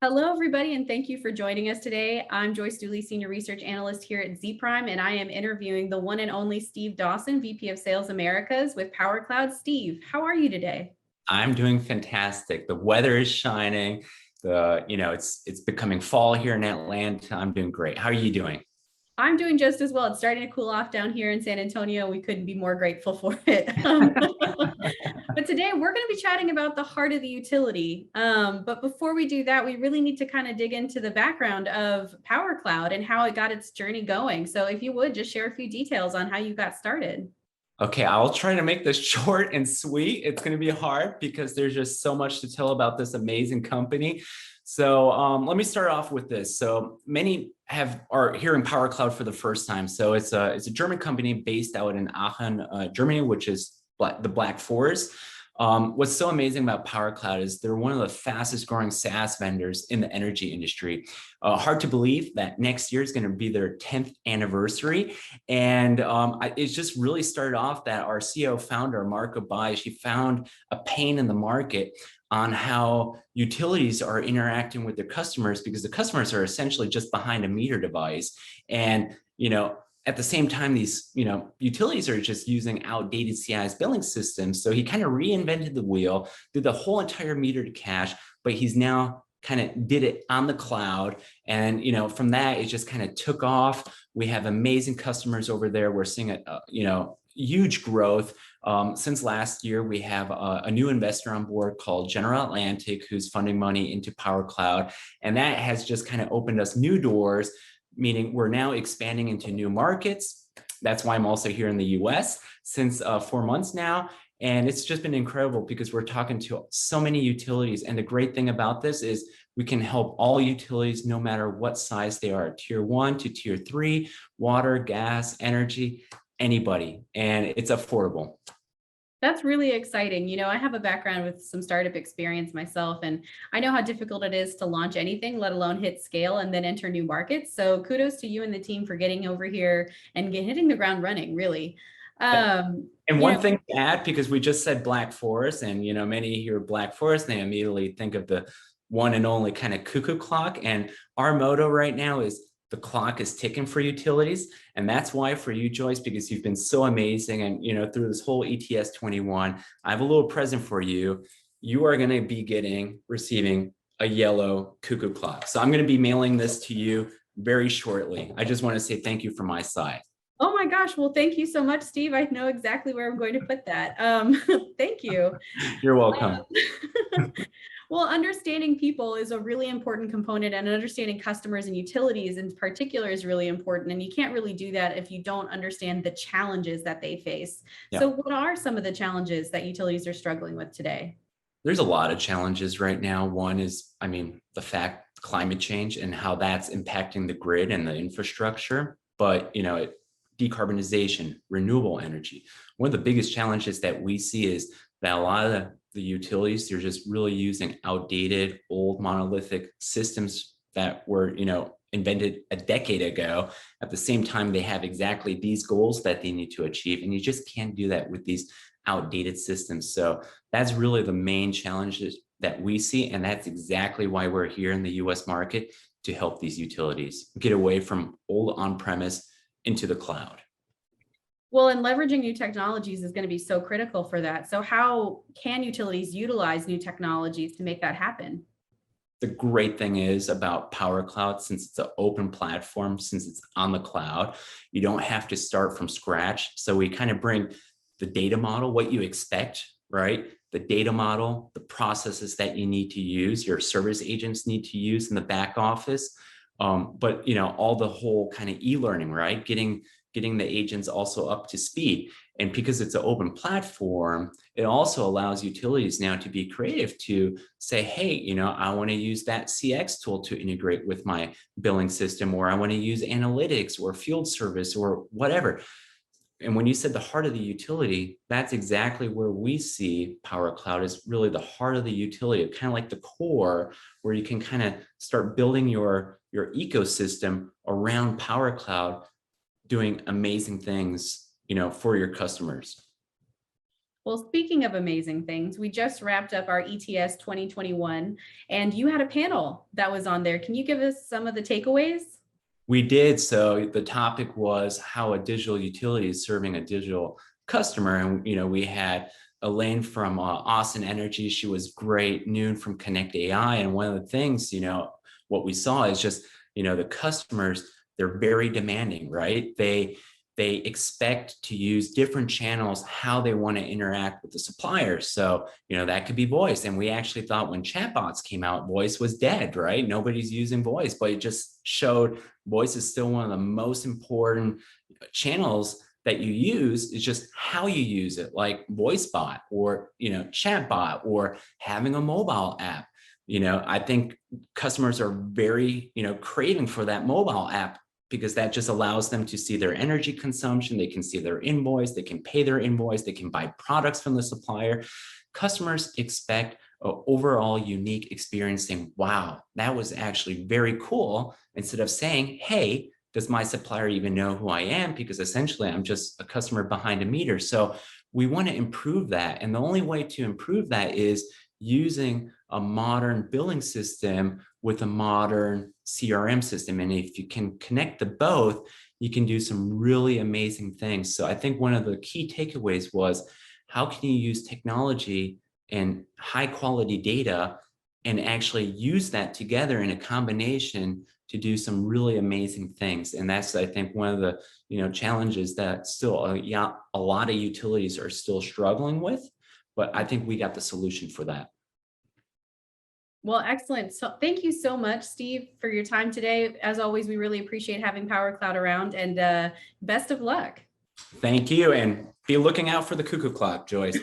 Hello, everybody, and thank you for joining us today. I'm Joyce Dooley, Senior Research Analyst here at Z-Prime, and I am interviewing the one and only Steve Dawson, VP of Sales Americas with Powercloud. Steve, how are you today? I'm doing fantastic. The weather is shining. It's becoming fall here in Atlanta. I'm doing great. How are you doing? I'm doing just as well. It's starting to cool off down here in San Antonio. We couldn't be more grateful for it. But today we're going to be chatting about the heart of the utility. But before we do that, we really need to kind of dig into the background of Powercloud and how it got its journey going. So if you would just share a few details on how you got started. Okay, I'll try to make this short and sweet. It's going to be hard because there's just so much to tell about this amazing company. Let me start off with this. So many are hearing Powercloud for the first time. So it's a German company based out in Aachen, Germany, which is the Black Forest. What's so amazing about Powercloud is they're one of the fastest growing SaaS vendors in the energy industry. Hard to believe that next year is going to be their 10th anniversary. And it's just really started off that our CEO founder, Marco Bai, she found a pain in the market on how utilities are interacting with their customers, because the customers are essentially just behind a meter device. And, at the same time, these utilities are just using outdated CIS billing systems. So he kind of reinvented the wheel, did the whole entire meter to cash, but he's now kind of did it on the cloud. And from that, it just kind of took off. We have amazing customers over there. We're seeing huge growth. Since last year, we have a new investor on board called General Atlantic, who's funding money into Powercloud. And that has just kind of opened us new doors, meaning we're now expanding into new markets. That's why I'm also here in the US since 4 months now. And it's just been incredible because we're talking to so many utilities. And the great thing about this is we can help all utilities, no matter what size they are, tier 1 to tier 3, water, gas, energy, anybody. And it's affordable. That's really exciting. I have a background with some startup experience myself, and I know how difficult it is to launch anything, let alone hit scale and then enter new markets. So kudos to you and the team for getting over here and hitting the ground running, really. And one thing to add, because we just said Black Forest, and many hear Black Forest, they immediately think of the one and only kind of cuckoo clock. And our motto right now is the clock is ticking for utilities. And that's why for you, Joyce, because you've been so amazing. And, through this whole ETS 21, I have a little present for you. You are going to be receiving a yellow cuckoo clock. So I'm going to be mailing this to you very shortly. I just want to say thank you from my side. Oh my gosh. Well, thank you so much, Steve. I know exactly where I'm going to put that. Thank you. You're welcome. Well, understanding people is a really important component, and understanding customers and utilities in particular is really important. And you can't really do that if you don't understand the challenges that they face. Yeah. So what are some of the challenges that utilities are struggling with today? There's a lot of challenges right now. One is, the fact climate change and how that's impacting the grid and the infrastructure. But, decarbonization, renewable energy. One of the biggest challenges that we see is that a lot of the utilities, they're just really using outdated, old monolithic systems that were, invented a decade ago. At the same time, they have exactly these goals that they need to achieve. And you just can't do that with these outdated systems. So that's really the main challenges that we see. And that's exactly why we're here in the US market, to help these utilities get away from old on-premise into the cloud. Well, and leveraging new technologies is going to be so critical for that. So how can utilities utilize new technologies to make that happen? The great thing is about Powercloud, since it's an open platform, since it's on the cloud, you don't have to start from scratch. So we kind of bring the data model, what you expect, right? The data model, the processes that you need to use, your service agents need to use in the back office. But all the whole kind of e-learning, right? Getting the agents also up to speed. And because it's an open platform, it also allows utilities now to be creative to say, hey, I want to use that CX tool to integrate with my billing system, or I want to use analytics or field service or whatever. And when you said the heart of the utility, that's exactly where we see Powercloud is really the heart of the utility, kind of like the core, where you can kind of start building your ecosystem around Powercloud, doing amazing things, for your customers. Well, speaking of amazing things, we just wrapped up our ETS 2021 and you had a panel that was on there. Can you give us some of the takeaways? We did. So the topic was how a digital utility is serving a digital customer. And, we had Elaine from Austin Energy. She was great. Noon from Connect AI. And one of the things, what we saw is just, the customers, they're very demanding, right? They expect to use different channels, how they want to interact with the suppliers. So, that could be voice. And we actually thought when chatbots came out, voice was dead, right? Nobody's using voice, but it just showed voice is still one of the most important channels that you use. It's just how you use it, like voice bot or, chat bot or having a mobile app. I think customers are very, craving for that mobile app because that just allows them to see their energy consumption. They can see their invoice, they can pay their invoice, they can buy products from the supplier. Customers expect an overall unique experience saying, wow, that was actually very cool, instead of saying, hey, does my supplier even know who I am? Because essentially I'm just a customer behind a meter. So we want to improve that. And the only way to improve that is using a modern billing system with a modern CRM system. And if you can connect the both, you can do some really amazing things. So I think one of the key takeaways was, how can you use technology and high quality data and actually use that together in a combination to do some really amazing things? And that's, I think, one of the challenges that still a lot of utilities are still struggling with. But I think we got the solution for that. Well, excellent. So thank you so much, Steve, for your time today. As always, we really appreciate having Powercloud around, and best of luck. Thank you. And be looking out for the cuckoo clock, Joyce.